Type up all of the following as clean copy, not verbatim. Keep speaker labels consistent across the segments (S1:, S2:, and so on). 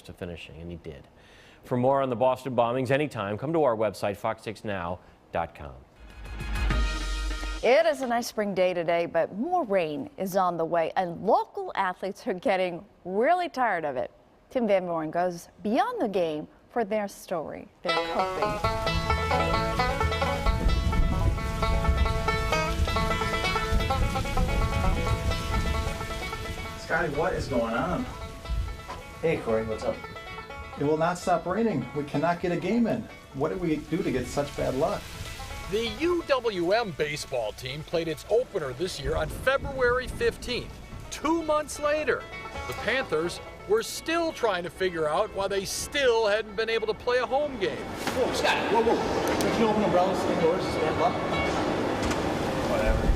S1: to finishing, and he did. For more on the Boston bombings anytime, come to our website, fox6now.com.
S2: It is a nice spring day today, but more rain is on the way, and local athletes are getting really tired of it. Tim Van Voren goes beyond the game for their story. They're coping.
S3: Scotty, what is going on?
S4: Hey Corey, what's up?
S3: It will not stop raining. We cannot get a game in. What did we do to get such bad luck?
S5: The UWM baseball team played its opener this year on February 15th. 2 months later, the Panthers were still trying to figure out why they still hadn't been able to play a home game.
S4: Whoa, Scott, whoa. If you open umbrellas indoors, is bad luck? Whatever.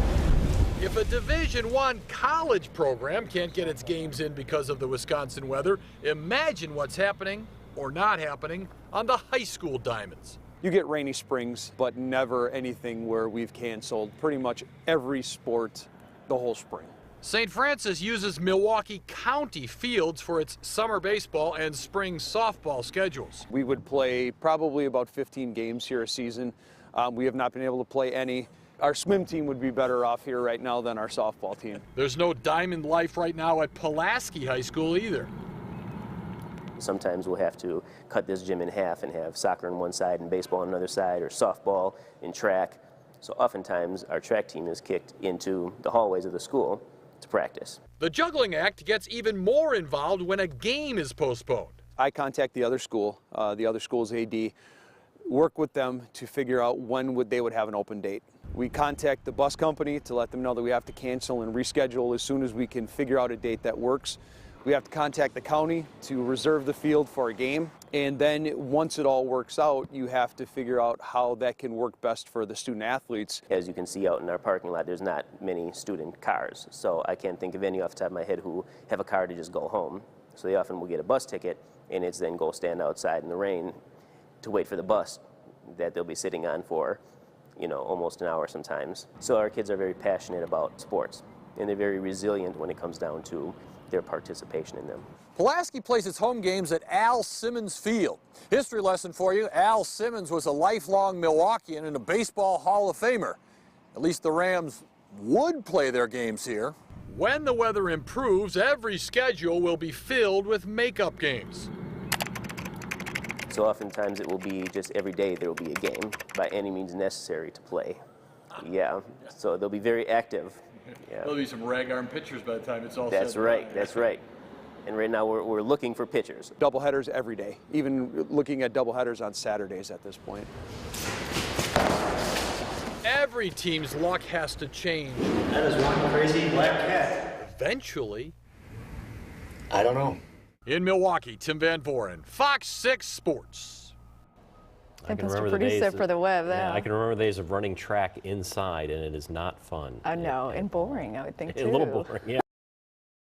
S5: If a Division I college program can't get its games in because of the Wisconsin weather, imagine what's happening or not happening on the high school diamonds.
S6: You get rainy springs, but never anything where we've canceled pretty much every sport the whole spring.
S5: St. Francis uses Milwaukee County fields for its summer baseball and spring softball schedules.
S6: We would play probably about 15 games here a season. We have not been able to play any. Our swim team would be better off here right now than our softball team.
S5: There's no diamond life right now at Pulaski High School either.
S7: Sometimes we'll have to cut this gym in half and have soccer on one side and baseball on another side, or softball and track. So oftentimes our track team is kicked into the hallways of the school to practice.
S5: The juggling act gets even more involved when a game is postponed.
S6: I contact the other school's AD, work with them to figure out when they would have an open date. We contact the bus company to let them know that we have to cancel and reschedule as soon as we can figure out a date that works. We have to contact the county to reserve the field for a game, and then once it all works out, you have to figure out how that can work best for the student athletes.
S7: As you can see out in our parking lot, there's not many student cars, so I can't think of any off the top of my head who have a car to just go home. So they often will get a bus ticket, and it's then go stand outside in the rain to wait for the bus that they'll be sitting on for, almost an hour sometimes. So our kids are very passionate about sports, and they're very resilient when it comes down to their participation in them.
S5: Pulaski plays its home games at Al Simmons Field. History lesson for you, Al Simmons was a lifelong Milwaukeean and a baseball Hall of Famer. At least the Rams would play their games here. When the weather improves, every schedule will be filled with makeup games.
S7: So oftentimes it will be just every day there will be a game by any means necessary to play. Yeah, so they'll be very active. Yeah.
S5: There'll be some rag arm pitchers by the time it's all
S7: That's
S5: said.
S7: right, that's right. And right now we're looking for pitchers.
S6: Doubleheaders every day, even looking at doubleheaders on Saturdays at this point.
S5: Every team's luck has to change.
S4: That is one crazy black cat.
S5: Eventually.
S4: I don't know.
S5: In Milwaukee, Tim Van Voren, Fox 6 Sports.
S1: I can
S2: Mr.
S1: remember the days
S2: Producer for the web.
S1: Yeah, I can remember the days of running track inside, and it is not fun.
S2: I know, and boring, I would think, too.
S1: A little boring, yeah.